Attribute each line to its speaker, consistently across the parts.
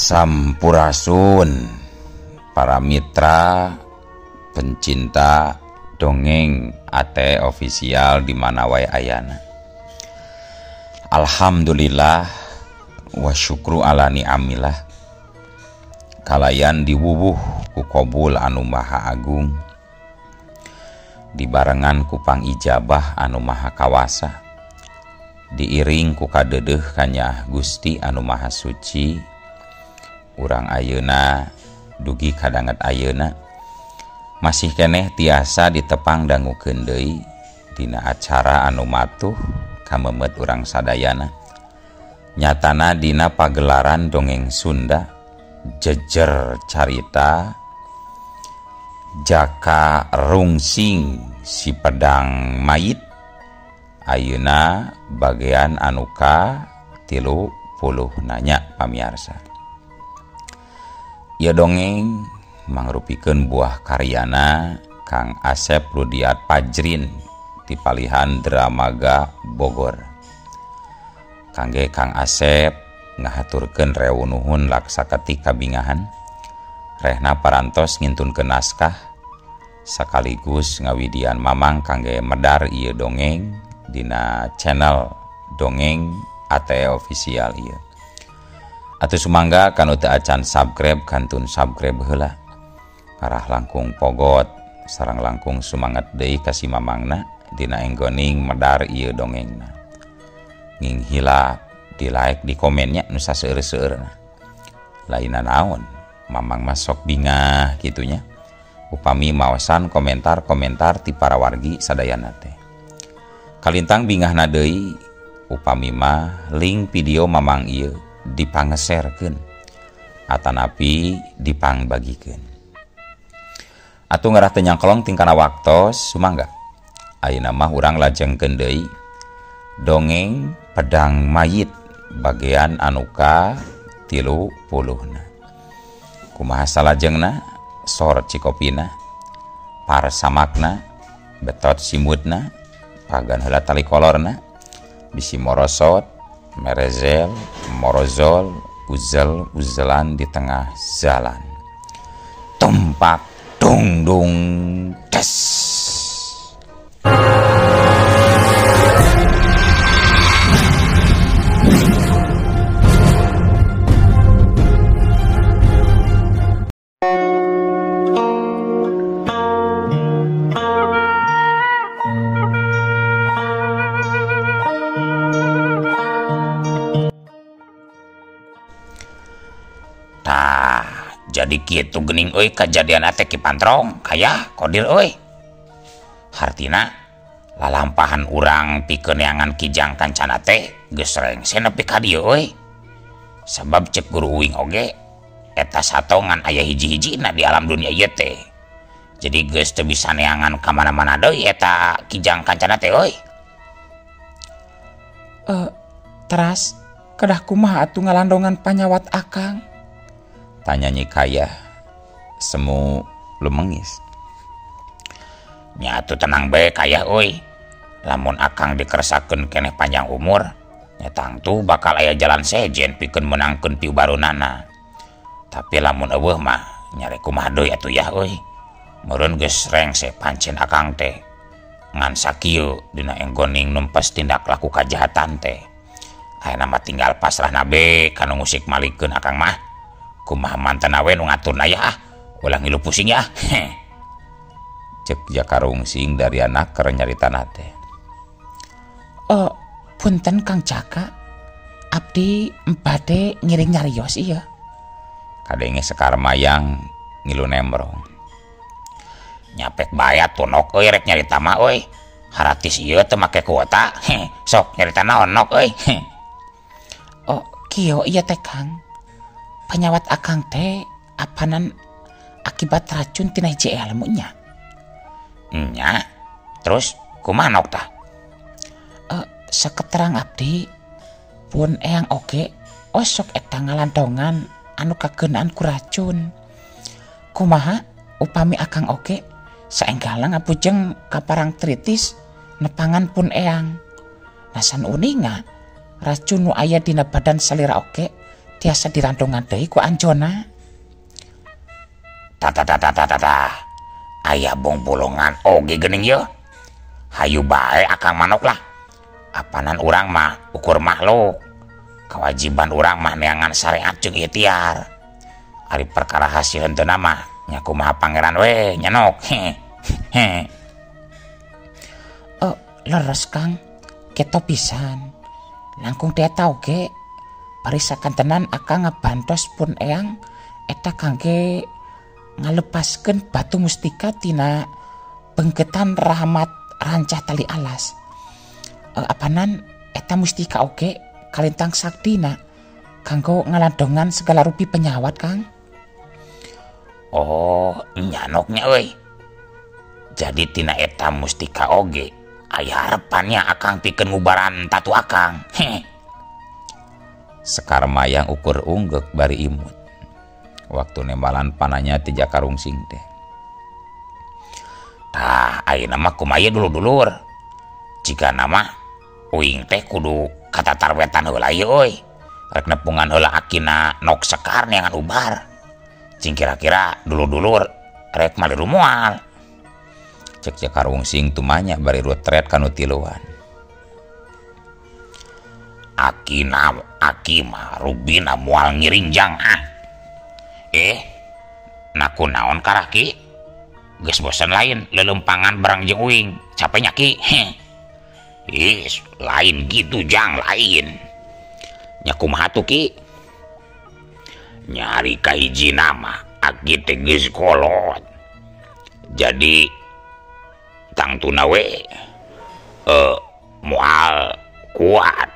Speaker 1: Sampurasun para mitra pencinta dongeng AT official di mana wae ayana. Alhamdulillah wa syukru ala ni'amillah. Kalayan diwuwuh ku qabul anu maha agung, dibarengan ku pangijabah anu maha kawasa, diiring ku kadeudeuh kanya Gusti anu maha suci. Urang ayeuna dugi kadanget ayeuna masih keneh tiasa ditepang dangukeun deui dina acara anu matuh kamemet urang sadayana. Nyatana dina pagelaran dongeng Sunda jejer carita Jaka Rungsing si Pedang Mayit ayeuna bagian anu ka 30 nanya pamiarsa. Ieu dongeng mangrupikeun buah karyana Kang Asep Rudiat Pajrin ti Palihan Dramaga Bogor. Kangge Kang Asep ngahaturkeun rewu nuhun laksaketi kabingahan, rehna parantos ngintunkeun naskah sakaligus ngawidian mamang kangge medar ieu dongeng dina channel dongeng AT official ieu. Atuh sumangga kanu teu acan subscribe kantun subscribe heula. Parah langkung pogot sareng langkung sumanget deui ka si mamangna dina enggoning medar ieu dongengna. Nging hilap di like di komennya nu saseueur-seueurna. Lainna naon, mamang mah sok bingah kitunya. Upami maosan komentar-komentar ti para wargi sadayana teh. Kalintang bingahna deui upami mah link video mamang ieu dipangeserkeun atanapi dipangbagikeun. Atuh ngarah teu nyangkolong tingkana waktos sumangga ayeuna mah urang lajengkeun deui dongeng Pedang Mayit bagian anu ka 30 na. Kumaha salajengna sor cikopina parsamakna betot simutna pagan heula tali kolorna bisi morosot merezel morozol uzel-uzelan di tengah jalan. Tumpak dung dung des. Jadi kitu geuning euy kajadian teh ki Pantrong kaya kodir euy. Hartina lalampahan urang pikeun neangan Kijang Kancana teh geus rengse nepi ka dieu euy. Sabab cek guru uing oge eta satongan aya hiji-hijina di alam dunia ieu teh. Jadi geus teu bisa neangan ka mana-mana deui eta Kijang Kancana teh euy.
Speaker 2: Teras kedah kumaha atuh ngalandongan panyawat akang?
Speaker 1: Tanya Nyi Kaya semu lumengis. Nya atuh tenang bae Kaya euy. Lamun akang dikeresakeun keneh panjang umur, nya tangtu bakal aya jalan sejen pikeun meunangkeun piubarunana. Tapi lamun eueuh mah nya rek kumaha deui atuh ya euy. Meureun geus rengse pancen akang teh ngan sakieu dina enggoning numpes tindak laku kajahatan teh. Ayeuna mah tinggal pasrahna be kanu ngusik malikeun akang mah. Kumaha mantena we nu ngaturna ya ulah ngilu pusing ya. Cek Jaka Rungsing dari anak keur nyaritana teh.
Speaker 2: Punten Kang Jaka, abdi bade ngiring nyarios ieu.
Speaker 1: Kadenge sekar mayang ngilu nembrong. Nyapek bae atuh nok euy rek nyarita mah euy. Haratis ieu teu make kuota. Sok nyarita naon nok euy.
Speaker 2: Kieu ieu teh Kang. Panyawat akang teh apanan akibat racun tina hiji ilmu nya.
Speaker 1: Nya, terus kumaha nok tah?
Speaker 2: Saketerang abdi pun eyang oge osok eta ngalandongan anu kageunaan ku racun. Kumaha upami akang oge saenggalang ngapujeng ka parang tritis nepangan pun eyang. Nasan uninga racun nu aya dina badan salira oge tiasa dirandongan deui ku Anjona.
Speaker 1: Aya bong bolongan oge geuning ye. Hayu bae akang manok lah. Apanan urang mah ukur makhluk. Kewajiban urang mah neangan syariat jeung ikhtiar. Ari perkara hasil henteu mah nya kumaha pangeran we nyanok.
Speaker 2: Oh, leres Kang. Keto pisan. Langkung eta oge bari sakantenan akang ngabantos pun eyang eta kangge ngalepaskeun batu mustika tina bengketan rahmat rancah tali alas. Apanan eta mustika oge kalintang saktina kanggo ngalandongan segala rupi penyawat Kang.
Speaker 1: Oh, nyanoknya euy. Jadi tina eta mustika oge aya harepannya akang pikeun ngubaran tatu akang.
Speaker 3: Sekar mayang ukur unggek bari imut. Waktu nembalan pananya ti Jakarungsing teh.
Speaker 1: Tah ayeuna mah kumaha dulur-dulur. Jika nama uing teh kudu katatar wetan heula ieu euy. Rek nepungan heula akina nok sekar neangan ubar. Cing kira-kira dulur-dulur rek maliru moal.
Speaker 3: Cek Jakarungsing tumanya bari rutret kanu tiluan.
Speaker 1: Aki mah rubina moal ngirinjang ah. Naku naon karaki? Geus bosan lain lelempangan barang jeung uing. Capek nya ki? Lain gitu jang lain. Nya kumaha tuh ki? Nyari ka hiji nama aki teh geus kolot. Jadi tangtuna we moal kuat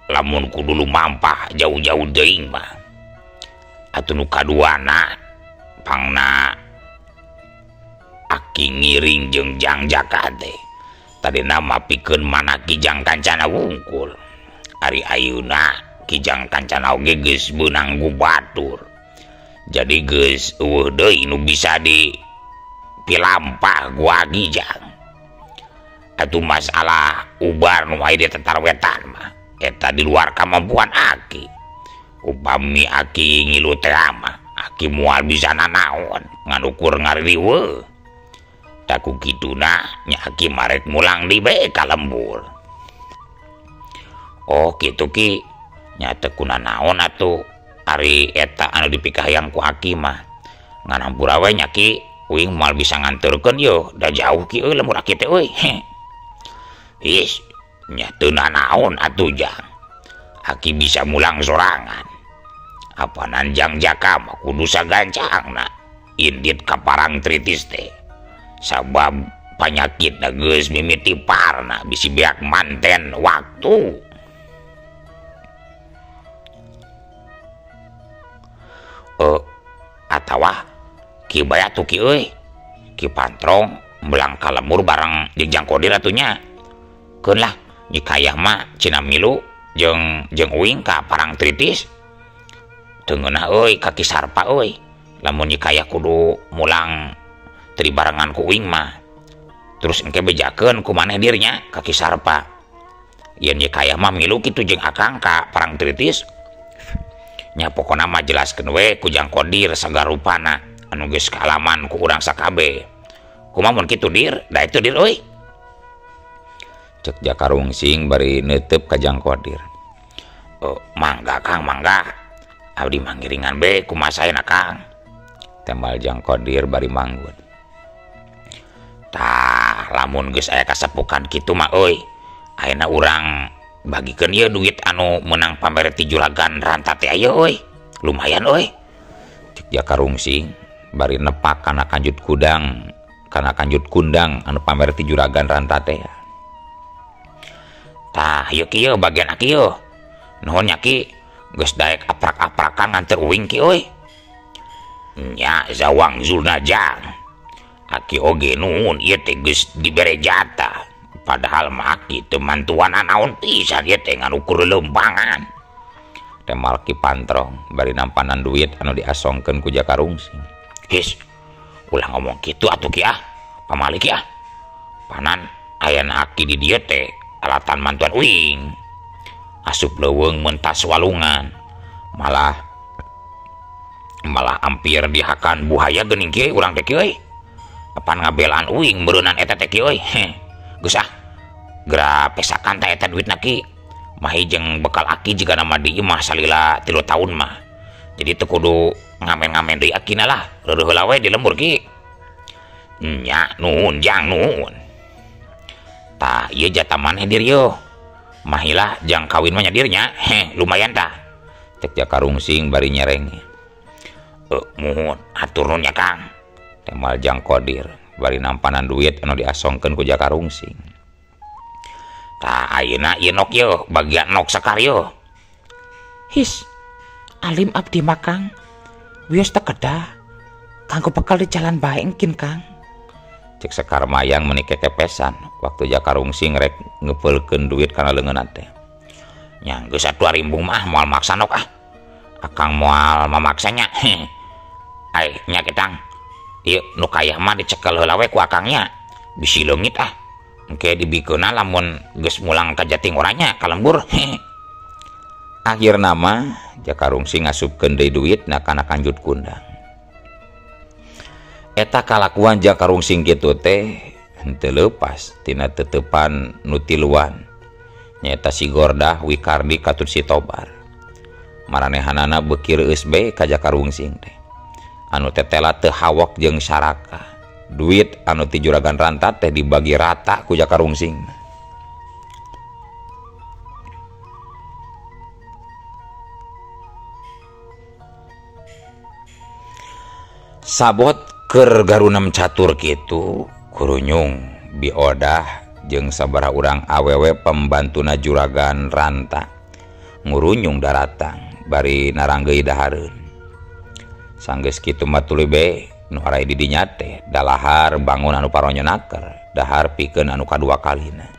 Speaker 1: lamun kudu lumampah jauh-jauh deui mah. Atuh nu kaduana pangna aki ngiring jeung Jang Jaka teh tadi nama pikeun manaki Jang Kancana wungkul. Ari ayeuna Ki Jang Kancana oge geus beunang gubatur. Jadi geus eueuh deui nu bisa dipilampah gua Gijang. Atuh masalah ubar nu aya di tetar wetan mah eta di luar kemampuan aki. Upami aki ngilu teh mah aki moal bisa nanaon ngan ukur ngaririweuh. Da ku kituna nya aki marek mulang di bae ka lembur. Oh kitu ki nya teu kunanaon atuh ari eta anu dipikahayang ku aki mah. Ngan hampura we nya ki uing moal bisa nganterkeun yo da jauh ki euy lemur aki teh euy. Nya teu nanaon atuh Jang. Aki bisa mulang sorangan. Apanan Jang Jaka mah kudu sagancangna indit ka parang tritis teh. Sabab panyakitna geus mimiti parna bisi beak manten waktu. Atawa ki baya tuh ki euy. Ki Pantrong belang ka lembur bareng jeung Jang Kodir atunya. Keun lah nyikayah mah cina milu jeung uing ka parang tritis. Teu ngeunah euy ka Ki Sarpa euy. Lamun nyikayah kudu mulang teri barengan ku uing mah. Terus engke bejakeun ku maneh dirnya ka Ki Sarpa. Yen nyikayah mah milu kitu jeung akang ka parang tritis. Nya pokona mah jelaskeun we ku Jang Kodir sagarupana anu geus kaalaman ku urang sakabe. Kumaha mun kitu dir? Da itu dir euy.
Speaker 3: Cek Jakarungsing bari neuteup ka Jang Kodir.
Speaker 1: Mangga Kang, mangga. Abdi manggiringan be kumaha saena Kang.
Speaker 3: Tembal Jang Kodir bari manggut.
Speaker 1: Tah, lamun geus aya kasepukan kitu mah euy. Ayeuna urang bagikeun ieu duit anu menang pamere ti juragan Ranta teh aya euy. Lumayan euy.
Speaker 3: Cek Jakarungsing bari nepak kana kanjut kundang anu pamere ti juragan Ranta teh.
Speaker 1: Tah, ieu kieu bagian aki ieu. Nuhun nya ki, geus daek aprak-aprakan nganter uing ki euy. Nya zawang zulna Jang. Aki oge nuhun ieu teh geus dibere jatah. Padahal mah aki teu mantuan naon pisan ieu teh ngan ukur lembangan.
Speaker 3: Temal Ki Pantrong bari nampanan duit anu diasongkeun ku Jakarungsing.
Speaker 1: Ulah ngomong kitu atuh ki ah. Pamalik ya. Panan ayana aki di dieu teh alatan mantuan uing. Asup leuweung mentas walungan. Malah malah hampir dihakan buaya geuning kieu urang teh kieu. Apan ngabelaan uing meureunnan eta teh kieu. Geus geura pesakan teh eta duitna ki. Mahi jeung bekal aki jika nama di imah salila 3 tahun mah. Jadi teu kudu ngamen-ngamen deui akina lah. Reureul heula we di lembur ki. Nya nuhun jang nuhun. Tah ieu jatah maneh dir yo. Mahilah jang kawin mah nyadir nya. Lumayan tah. Cek Jakarungsing bari nyereng. Muhun hatur nuhun nya Kang. Temal jang Kodir bari nampanan duit anu diasongkeun ku Jakarungsing. Tah ayeuna ieu nok yo bagian nok sakar yo.
Speaker 2: His, alim abdi mah Kang. Wios teu kedah. Kanggo bekal di jalan bae engkin Kang.
Speaker 3: Cek Sekar Mayang meuni ketepesan waktu Jakarungsing rek ngeupeulkeun duit kana leungeunna teh.
Speaker 1: Nya geus atuh rimbung mah moal maksa nok Akang moal mamaksanya. Ai nya Ketang. Ieu nu kayah mah dicekel heula we ku akangnya. Bisi leungit engke dibikeunna lamun geus mulang ka Jating orangnya ka lembur.
Speaker 3: Akhirna mah Jakarungsing ngasupkeun deui duitna kana Kanjut Kundang. Eta kalakuan Jakarungsing kitu teh henteu leupas tina tetepan nu tiluan nyaeta si Gordah Wikardi katut si Tobar. Maranehanana beuki reueus bae ka Jakarungsing teh. Anu tetela teu hawok jeung saraka. Duit anu ti Juragan Ranta teh dibagi rata ku Jakarungsing. Sabot keur garunem catur kitu kurunyung Biodah jeung sabaraha urang awewe pembantuna Juragan Ranta ngurunyung daratang bari naranggeui dahareun. Sanggeus kitu mah tuluy bae nu harai di dinya teh dalahar bangun anu paronyonaker dahar pikeun anu kadua kalina.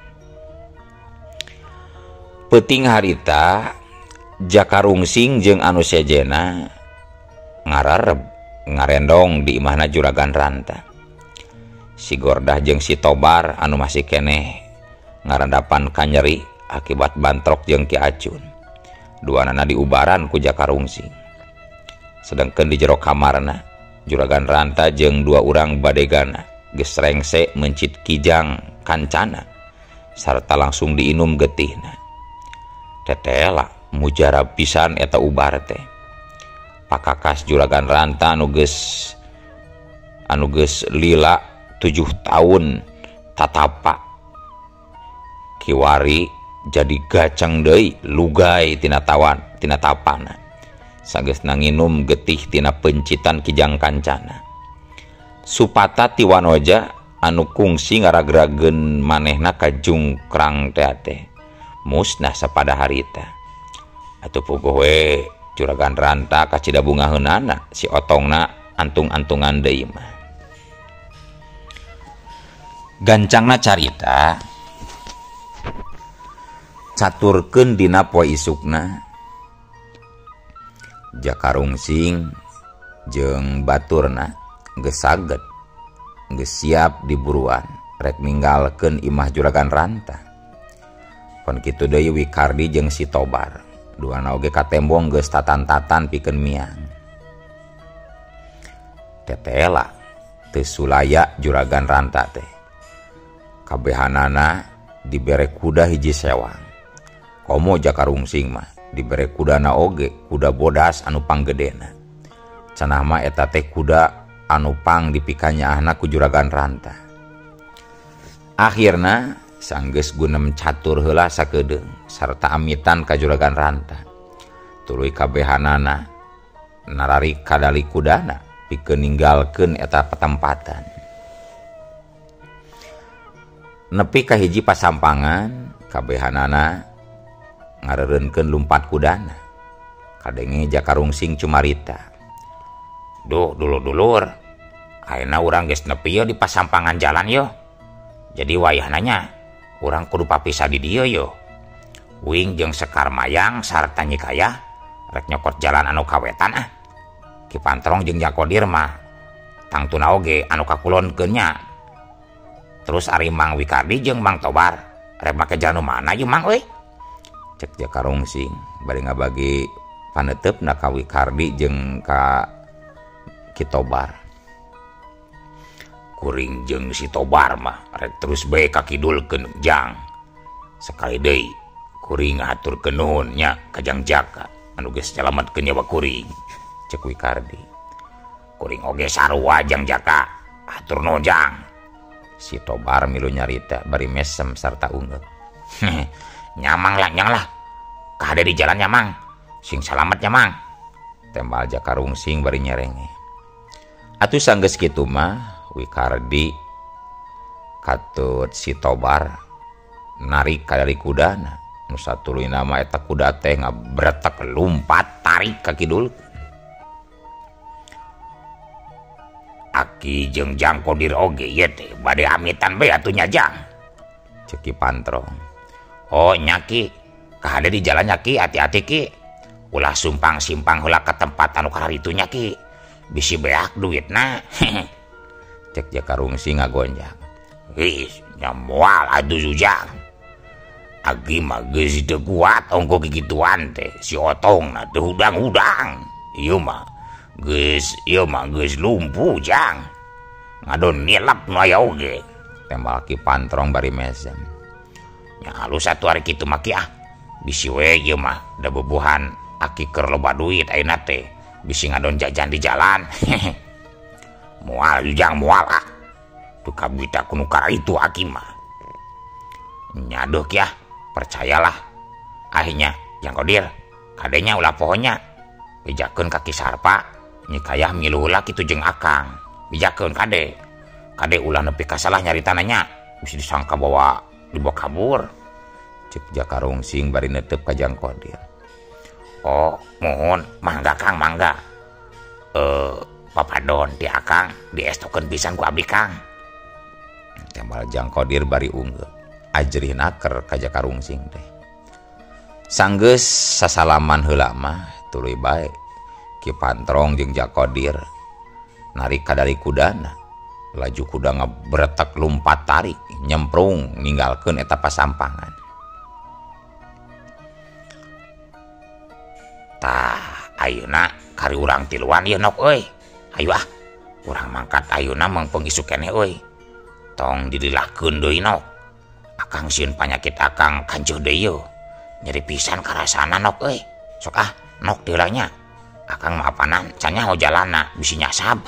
Speaker 3: Peuting harita Jakarungsing jeung anu sejena ngarareb ngarendong di imahna Juragan Ranta. Si Gordah jeung si Tobar anu masih keneh ngarandapan kanyeri akibat bantrok jeung Ki Acun. Duanana diubaran ku Jakarungsing. Sedengkeun di jero kamarna Juragan Ranta jeung 2 urang badegana geus rengse mencit kijang kancana sarta langsung diinum getihna. Tetela mujarab pisan eta ubar teh. Pakakas Juragan Ranta anu geus lila 7 tahun tatapa kiwari jadi gacang deui lugay tina tapana sageusna nginum getih tina pencitan kijang kancana. Supata ti wanoja anu kungsi ngaragrageun manehna ka jungkrang teh musnah sapada harita. Atuh puguh we Juragan Ranta kacida bungaheunana si otongna antung-antungan deui mah. Gancangna carita caturkeun dina poe isukna Jakarungsing jeung baturna geus saged geus siap diburuan rek ninggalkeun imah Juragan Ranta. Kon kitu deui Wikardi jeung si Tobar duana oge katembong geus tatan-tatan pikeun miang. Tetela teu sulaya Juragan Ranta teh. Kabehanana dibere kuda hiji sewang. Komo Jakarungsing mah dibere kudana oge kuda bodas anu panggedena. Cenah mah eta teh kuda anu pang dipikanyaahna ku Juragan Ranta. Akhirna sanggeus gunem catur heula sakedeung sarta amitan ka Juragan Ranta. Tuluy kabehanana nararik kadali kudana pikeun ninggalkeun eta petempatan. Nepi ka hiji pasampangan kabehanana ngareureunkeun lumpat kudana. Kadenge Jakarungsing cumarita. Duh dulur-dulur, ayeuna urang geus nepi yo di pasampangan jalan yo. Jadi wayahna nya urang kudu papisah di dieu yo. Uing jeung Sekar Mayang sarta Nyi Kayah rek nyokot jalan anu kawetan Ki Pantrong jeung Jakodir mah tangtuna oge anu kakulonkeun nya. Terus ari Mang Wikardi jeung Mang Tobar rek make jalan mana ieu Mang euy? Cek Jakarungsing bari ngabagi paneuteup na ka Wikardi jeung ka Tobar.
Speaker 1: Kuring jeung si Tobar mah rek terus bae ka kidulkeun Jang. Sekali deui kuring ngaturkeun nuhun nya ka Jang Jaka anu geus nyalametkeun nyawa kuring,
Speaker 3: cek Wikardi.
Speaker 1: Kuring oge sarua Jang Jaka, atur nuhun Jang.
Speaker 3: Si Tobar milu nyarita bari mesem sarta ungeuk.
Speaker 1: Nyamang lah kahade di jalan nyamang, sing salamet nyamang.
Speaker 3: Tembal Jaka Rungsing bari nyerenge. Atuh sanggeus kitu mah Wikardi katut si Tobar narik ka dari kudana. Nu satuluyna mah eta kuda teh ngabretek lumpat tarik ka kidul.
Speaker 1: Aki jeung Jang Kodir oge ieu teh bade amitan bae atuh nya Jang,
Speaker 3: cek Ki Pantrong.
Speaker 1: Oh nyaki kahade di jalan nyaki, hati-hati Ki, ulah sumpang simpang heula ka tempat anu kararitu nyaki, bisi beak duitna.
Speaker 3: Cek Jaka Rungsing ngagonjang.
Speaker 1: Wis nyamoal aduh Jang, agi mah geus teu kuat ongko kikituan teh, si otongna teh hudang-hudang. Ieu mah geus lumpuh Jang, ngadon nilap nu aya oge.
Speaker 3: Tembal Ki Pantrong bari mesem.
Speaker 1: Nya halus satu hari kitu mah Ki bisi we ieu mah da bubuhan aki keur loba duit ayeuna teh, bisi ngadon jajan di jalan. Moal Jang moal tu kabita kuno kararitu aki mah. Nyaduh ya, percayalah. Akhirnya Jang Kodir kadenya ulah pohonya bejakeun kaki sarpa nyikayah miluh heula kitu jeung akang. Bejakeun kade ulah nepi ka salah nyaritana nya, bisa disangka dibawa kabur.
Speaker 3: Cek Jaka Rungsing bari netep ka Jang Kodir.
Speaker 1: Oh mohon mangga Kang mangga, papadon ti akang diestokeun pisan ku abdi Kang.
Speaker 3: Tembal Jang Kodir bari ungeuk ajrih naker ka Jaka Rungsing teh. Sanggeus sasalaman heula mah tuluy bae Ki Pantrong jeung Jang Kodir narik ka dari kudana. Laju kuda ngabretek lumpat tarik nyemprung ninggalkeun eta pasampangan.
Speaker 1: Tah ayeuna kari urang tiluan ieu Nok euy. Hayu urang mangkat ayeuna mangpeng isu keneh euy. Tong didilahkeun deui Nok. Akang sieun panyakit akang kancuh deui yeuh. Nyeri pisan karasana Nok euy. Sok Nok deula nya. Akang mah apanan can nyaho jalanna bisi nyasab.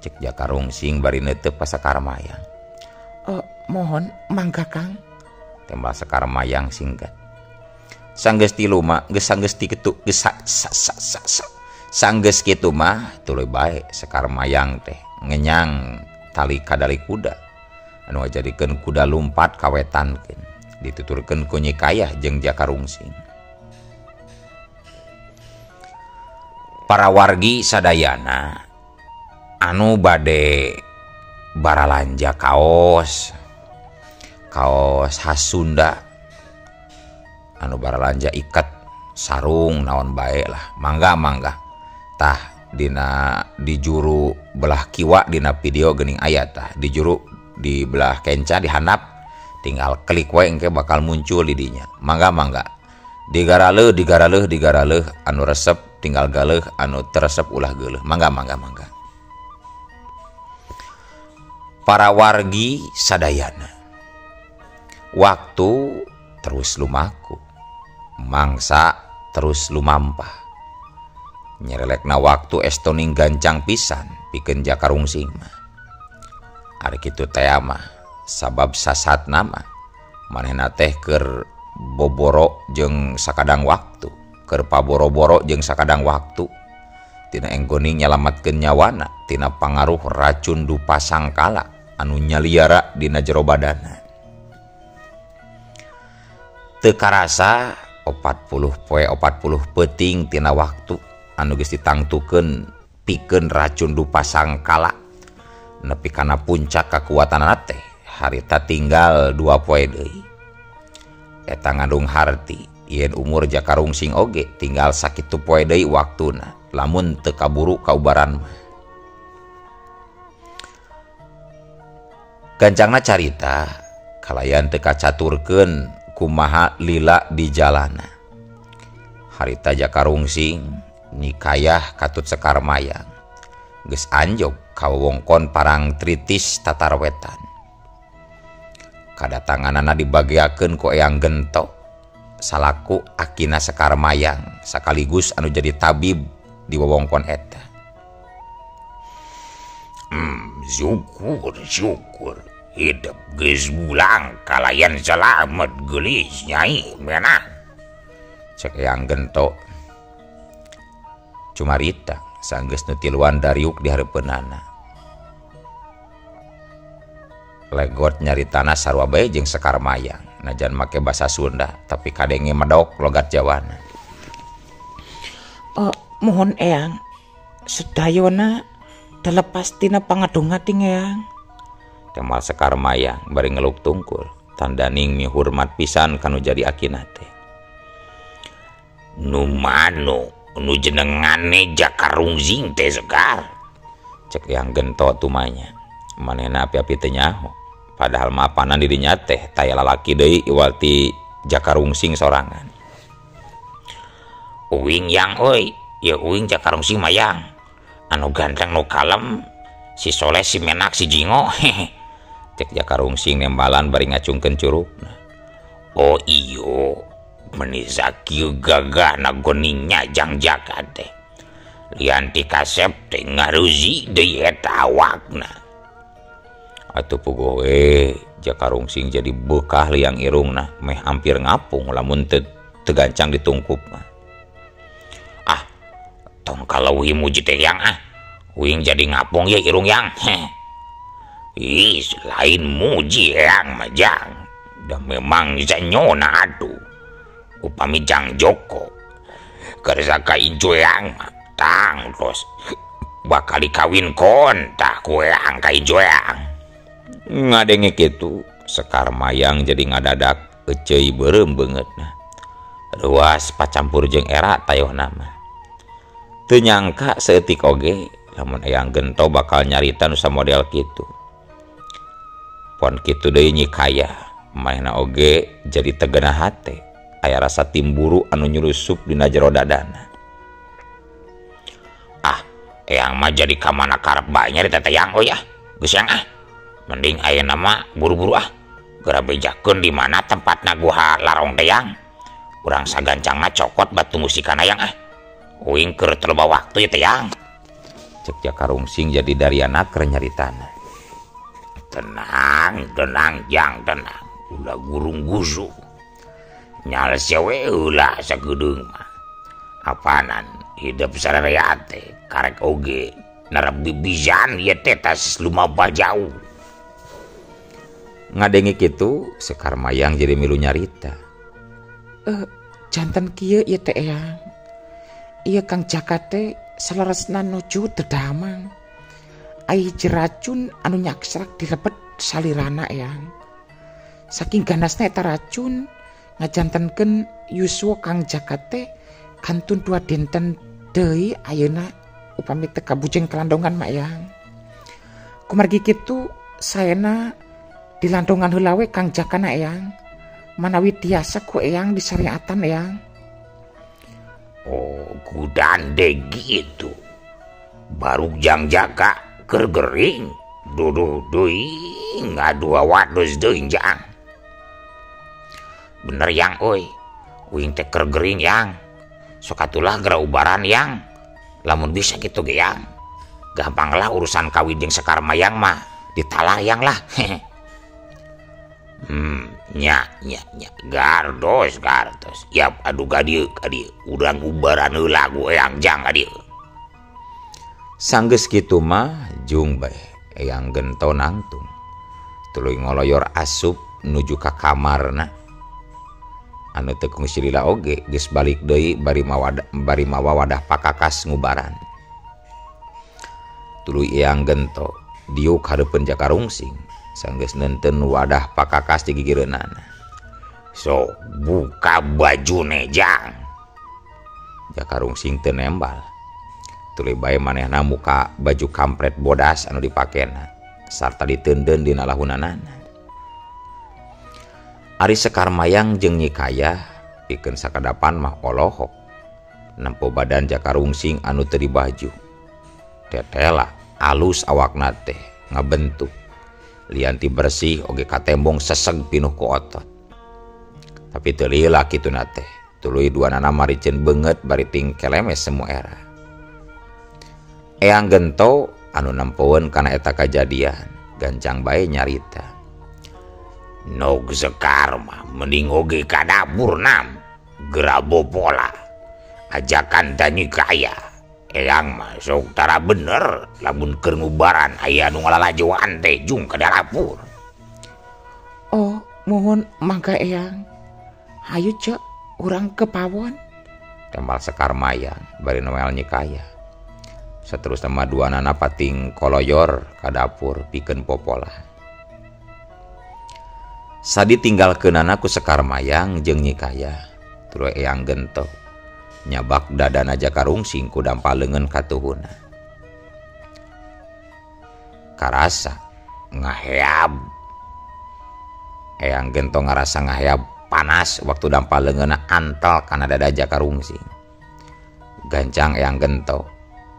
Speaker 3: Cek Jaka Rungsing bari netep ka Sakar Mayang.
Speaker 2: Mohon mangga Kang.
Speaker 3: Tembal Sakar Mayang singkat. Sanggeus tilu mah geus sanggeus ti kitu geus sanggeus kitu mah tuluy bae Sakar Mayang teh ngenyang tali kadali kuda anu ngajadikeun kuda lumpat kawetankeun dituturkeun ku Nyikayah jeung Jaka Rungsing. Para wargi sadayana anu bade baralanja kaos khas Sunda, anu baralanja ikat sarung naon bae lah, mangga tah dina di juru belah kiwa dina video geuning aya tah di juru di belah kenca di handap tinggal klik we engke bakal muncul di dinya. Mangga digaraleuh anu resep tinggal galeuh, anu teresep ulah geuleuh. Mangga. Para wargi sadayana waktu terus lumaku, mangsa terus lumampah. Nyerelekna waktu estoning gancang pisan pikeun Jaka Rungsing mah. Ari kitu teh mah sabab sasatna mah manehna teh keur boboro jeung sakadang waktu, keur paboro-boro jeung sakadang waktu tina enggoning nyalametkeun nyawana tina pangaruh racun dupa sangkala anu nyaliara dina jero badanna. Teu karasa 40 peuting tina waktu anu geus ditangtukeun pikeun racun dupa sangkala nepi kana puncak kakuatanna teh harita tinggal 2 poe deui. Eta ngandung harti yen umur Jaka Rungsing oge tinggal sakitu poe deui waktuna lamun teu kaburu kaubaran mah. Gancangna carita kalayan teu kacaturkeun kumaha lila di jalana. Harita Jaka Rungsing Nyikayah katut Sekar Mayang geus anjog ka wewengkon parang Tritis Tatar Wetan. Kadatanganana dibagiakeun ku Eyang Gento salaku akina Sekar Mayang sakaligus anu jadi tabib di wewengkon eta.
Speaker 1: Syukur hidup geus bulang kalayan selamat geulis Nyai menang,
Speaker 3: cek Eyang Gento. Cumarita sanggeus nu tiluan dariuk di hareupeunana. Legot nyaritana sarua bae jeung Sekar Mayang, najan make basa Sunda tapi kadenge medok logat Jawana.
Speaker 2: Mohon Eyang, sedayona telepas tina pangadonga ting Eyang.
Speaker 3: Temal Sekar Mayang bari ngeluk tungkul, tandaning mihormat pisan kanu jadi akina teh.
Speaker 1: Nu mano nu jenengane Jakarungsing teh Sekar,
Speaker 3: cek Eyang Gento tumanya. Manehna api-api teu nyaho, padahal mapanan dirinya teh taya lalaki deui iwalti Jakarungsing sorangan.
Speaker 1: Uing yang euy, ya uing Jakarungsing Mayang, anu ganteng nu kalem, si Soleh si Menak si Jingo.
Speaker 3: Cek Jakarungsing nembalan bari ngacungkeun curugna.
Speaker 1: Oh iyo, meni sakieu gagahna goningnya jang Jaka teh. Lian ti kasep teh ngaruzi deui eta awakna.
Speaker 3: Atuh puguh we, Jakarungsing jadi bekah liang irungna, meh hampir ngapung lamun teu gancang ditungkup mah.
Speaker 1: Ah, tong kaleuwi muji teh yang uing jadi ngapung ya irung yang. Lain muji yang majang, dan memang nyona atuh. Upami Jang Joko kerja ka incu yang tang terus bakal dikawin kon tak ku yang ka incu yang.
Speaker 3: Ngadenge kitu Sekar Mayang jadi ngadadak eceuy beureum beungeutna. Ruas pacampur jeung era tayohna mah. Teu nyangka saeutik oge lamun Eyang Gento bakal nyarita nu samodel kitu. Pon kitu deui Nyi Kaya, manehna oge jadi tegenah hate, aya rasa timburu anu nyurusup dina jero dadana.
Speaker 1: Eyang mah jadi ka mana karep bae nyarita teh yang euy geus yang mending ayeuna mah buru-buru geura bejakeun di mana tempatna gua larong teh yang. Urang sagancangna cokot batu musikana yang uing keur teu loba waktu ya teh yang.
Speaker 3: Cek Jakarungsing jadi dariana keur nyaritana.
Speaker 1: Tenang yang tenang, ulah gurung gusu nyal sewe ulah sagedeung mah. Apanan hidup sararea teh karek oge narap bibisan ieu teh tas lumabah jauh.
Speaker 3: Ngadenge kitu Sekar Mayang jadi milu nyarita.
Speaker 2: Janten kieu ieu teh Eyang. Ieu Kang Jaka teh salaresna nuju dedamang. Ai racun anu nyaksrak dilebet salirana Eyang. Saking ganasna eta racun ngajantenkeun yuswa Kang Jaka teh kantun 2 dinten deui ayeuna upami teu kabujeng kelandongan mah Eyang. Kumargi kitu saena di landongan heula we Kang Jakana Eyang. Manawi tiasa ku Eyang disariatan Eyang.
Speaker 1: Oh, gudande gitu. Baru Jang Jaka keur gering duduh deui ngadu wadus deui Jang. Bener yang euy, uing teh keur gering yang. Sok atulah geura ubaran yang. Lamun bisa kitu ge yang. Gampanglah urusan kawin jeung Sekar Mayang mah ditalah yang lah. Nya gardos. Yap aduh gadieu urang ubaran heula ku Eyang Jang gadieu.
Speaker 3: Sanggeus kitu mah jung bae Eyang Gento nangtung. Tuluy ngoloyor asup nuju ka kamarna. Anu teu kungsi lila oge geus balik deui bari mawa wadah pakakas ngubaran. Tuluy Eyang Gento diuk hareupeun Jakarungsing sanggeus neunteun wadah pakakas di gigireunana.
Speaker 1: So buka bajune Jang.
Speaker 3: Jakarungsing teu nembal. Tuluy bae manehna muka baju kampret bodas anu dipakena sarta diteundeun dina lahunanana. Ari Sekar Mayang jeung Nyi Kaya pikeun sakadapan mah olohok nempo badan Jakarungsing anu teu dibaju. tetela alus awakna teh ngabentuk lianti bersih oge katembong seseg pinuh ku otot. Tapi teu lila kituna teh tuluy duanana maricen beungeut bari ting kelemes semu era. Eyang Gento anu nempoeun kana eta kajadian gancang bae nyarita.
Speaker 1: Nog Sekar mah mending oge ka dapur nam gerabo pola ajakan tanya kaya. Eyang mah sok tara bener lamun keur ngubaran aya nu ngalalajoan teh jung ka dapur.
Speaker 2: Oh, mohon mangga Eyang. Hayu cek urang ke pawon.
Speaker 3: Tembal Sekar mayang bari noel nyikaya. Saterusna mah duanana pating koloyor ka dapur pikeun popola. Sadi tinggalkeunana ku Sekar mayang jeung nyikaya, tuluy Eyang Gento nyabak dadana Jakarungsing ku dampaleungeun ka tuhuna. Karasa ngaheab. Eyang Gento ngarasa ngaheab panas waktu dampaleungeunna antal kana dada Jakarungsing. Gancang Eyang Gento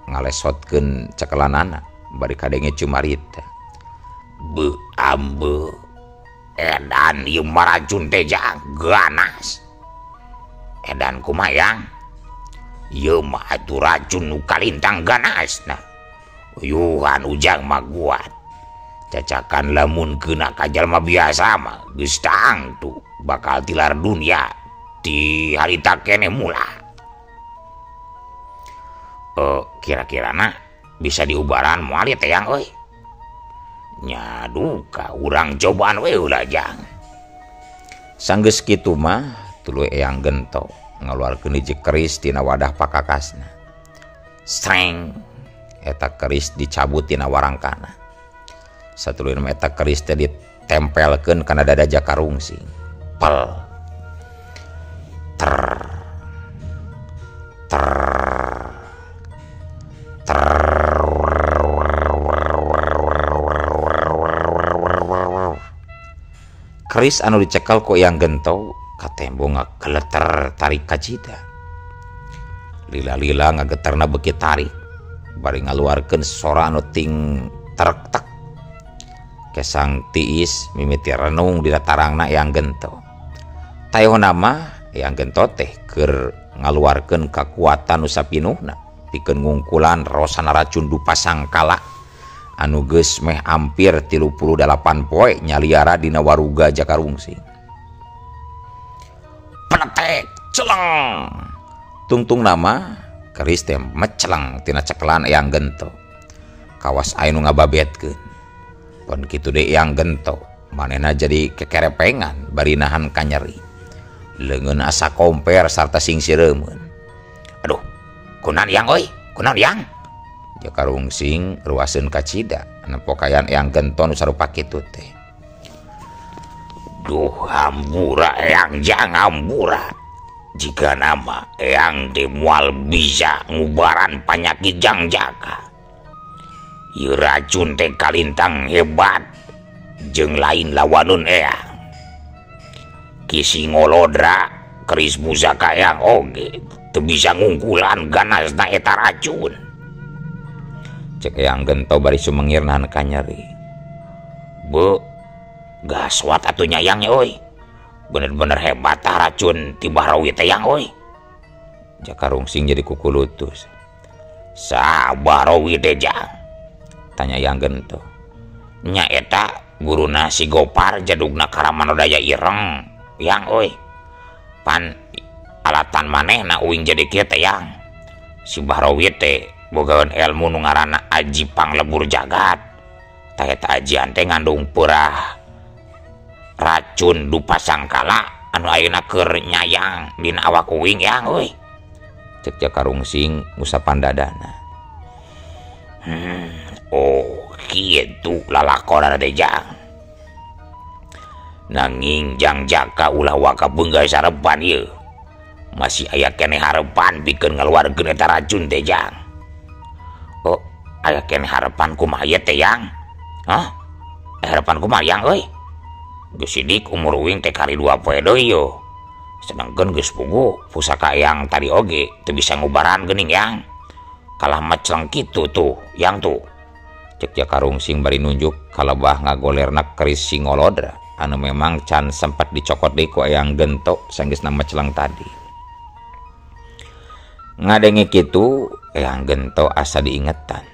Speaker 3: ngalesotkeun cekelanana bari kadenge cumarita.
Speaker 1: Be ambe edan ieu maracun teh jang ganas. Edan kumayang ieu mah atuh racun nu kalintang ganasna. Uyuhan ujang mah kuat. Cacakan lamun keuna ka jalma biasa mah geus tangtu bakal tilar dunia di harita keneh mula. Kira-kirana bisa diubaran moal teh yang euy. Nya duka urang cobaan we ulah jang.
Speaker 3: Sanggeus kitu mah tuluy Eyang Gento ngaluarkeun hiji keris tina wadah pakakasna.
Speaker 1: Streng
Speaker 3: Eta keris dicabut tina warangkana. Satuluyna eta keris teh ditempelkeun kana dada Jakarungsing.
Speaker 1: pel ter ter ter
Speaker 3: Keris anu dicekel ku Eyang Gento katembong ngageleter tarik kacida. Lila-lila ngageterna beuki tarik bari ngaluarkeun sora anu ting terek-tek. Kesang tiis mimiti renung di datarangna Eyang Gento. Tayona mah Eyang Gento teh keur ngaluarkeun kakuatan nu sapinuhna pikeun ngungkulan rosana racun dupa sangkala anu geus meh hampir 38 poe nyaliara dina waruga Jakarungsing.
Speaker 1: Penetek celeng
Speaker 3: Tungtung nama keris teh meceleng tina cekelan Eyang Gento. Kawas aya nu ngababetkeun. Pon kitu deui Eyang Gento manehna jadi kekerepengan bari nahan ka nyeri. Leungeun asa komper sarta singsireumeun.
Speaker 1: Aduh, kunaon yang euy? Kunaon yang?
Speaker 3: Jakarungsing ruaseun kacida nepokayan Eyang Gento nu sarupa kitu teh.
Speaker 1: Duh hambura Eyang jang hambura. Jika nama Eyang teh moal bisa ngubaran panyakit jang jaka. Ieu racun teh kalintang hebat jeung lain lawanun Eyang. Ki Ngolodra keris pusaka Eyang oge teu bisa ngungkulan ganasna eta racun.
Speaker 3: Cek Eyang Gento bari sumengir nahan ka nyeri.
Speaker 1: Be, gaswat atuh nyayang euy. Bener-bener hebat tah racun ti Bahrawi teh yang euy.
Speaker 3: Jakarungsing jadi kukulutus.
Speaker 1: Sa Bahrawi teh jang?
Speaker 3: Tanya Eyang Gento.
Speaker 1: Nya eta guruna si Gopar jadugna Karamanodaya ireng yang euy. Pan alatan manehna uing jadi kieu teh yang. Si Bahrawi teh bogaeun ilmu nu ngaranna Aji Panglebur Jagat. Tah eta ajian teh ngandung peurah racun dupa sangkala anu ayeuna keur nyayang dina awak uing yang euy.
Speaker 3: Cek Jakarungsing ngusapan dadana.
Speaker 1: Oh kitu lalakona teh jang. Nanging jang jaka ulah waka beunggah sarepan ieu. Masih aya keneh harepan pikeun ngaluarkeun eta racun teh jang. Oh, aya keneh harepan kumaha ieu teh yang? Hah? Harepan kumaha yang euy? Geus sidik umur uing teh kari 2 poe deui yo. Sedengkeun geus puguh pusaka yang tadi oge teu bisa ngubaran geuning yang. kalah maclang gitu tuh yang tuh,
Speaker 3: cek Jakarungsing bari nunjuk kalebah ngagolerna keris Singolodra anu memang can sempat dicokot deui ku Eyang Gento sanggeusna maclang tadi. Ngadenge kitu Eyang Gento asa diingetan.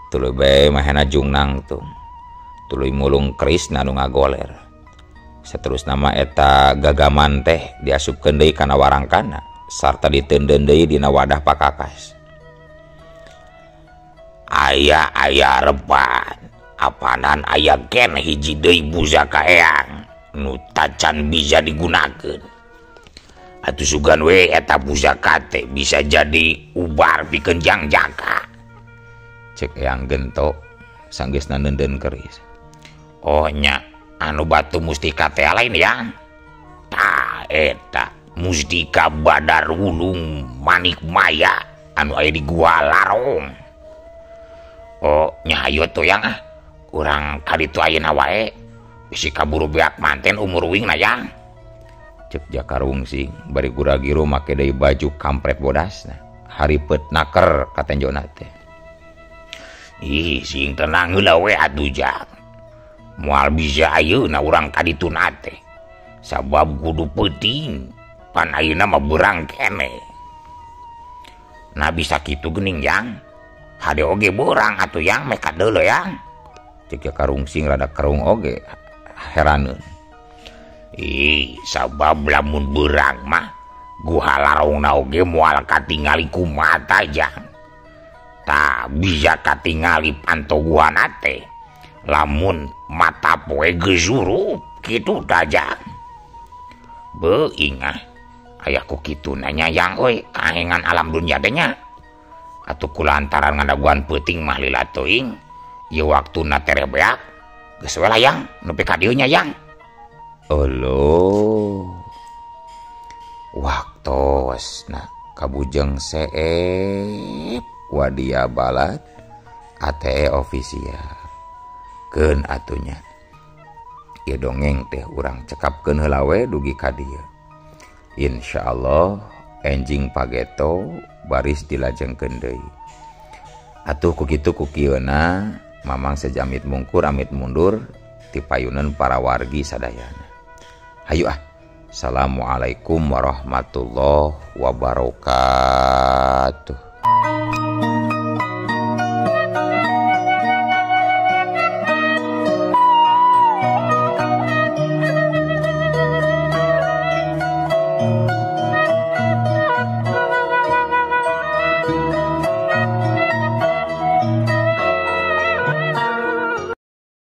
Speaker 3: Tuluy bae mahena jung nangtung. Tuluy mulung keris anu ngagoler. Saterusna mah eta gagaman teh diasupkeun deui kana warangkana sarta diteundeun deui dina wadah pakakas.
Speaker 1: Aya repan apanan aya ken hiji deui bujaka Eyang nu tacan bisa digunakeun. Atuh sugan we eta bujaka teh bisa jadi ubar pikeun Jangjaka,
Speaker 3: cek Eyang Gento sanggeusna neundeun keris.
Speaker 1: Oh nya anu batu mustika teh lain yang tah eta mustika Badar Wulung Manik Maya anu aya di Gua Larong. Oh nya hayu tuh yang urang kaditu ayeuna wae bisi kaburu beak manten umur wingna yang,
Speaker 3: cek Jakarungsing bari gura-giru make deui baju kampret bodasna haripeut naker katenjona teh.
Speaker 1: Ih sing tenang heula we atuh Jak, moal bisa ayeuna urang kaditu teh sabab kudu penting pan ayeuna mah beurang kene. Nah bisa kitu geuning yang hade oge beurang atuh yang meka deuleu yang,
Speaker 3: cek Jakarungsing rada kerung oge heraneun.
Speaker 1: Ih sabab lamun beurang mah Gua Larongna oge moal katingali kumaha tah Jang, tah bisa katingali pantoguana teh lamun mata poe geus kitu tah Jang. Beuing aya ku kitu nanya yang euy kahengan alam dunya teh nya. Atuh kulantaran ngadaguan peuting mah lila teuing ieu waktuna tere beak geus we lah yang nepi ka dieu nya yang.
Speaker 3: Olo waktosna kabujeng seep wadia balat ATE official keun atunya. Ieu dongeng teh urang cekapkeun heula we dugi ka dieu. Insyaallah enjing pageto baris dilajengkeun deui. Atuh ku kitu ku kieuna mamang sejamit mungkur amit mundur ti payuneun para wargi sadayana. Hayu Assalamualaikum warahmatullahi wabarakatuh.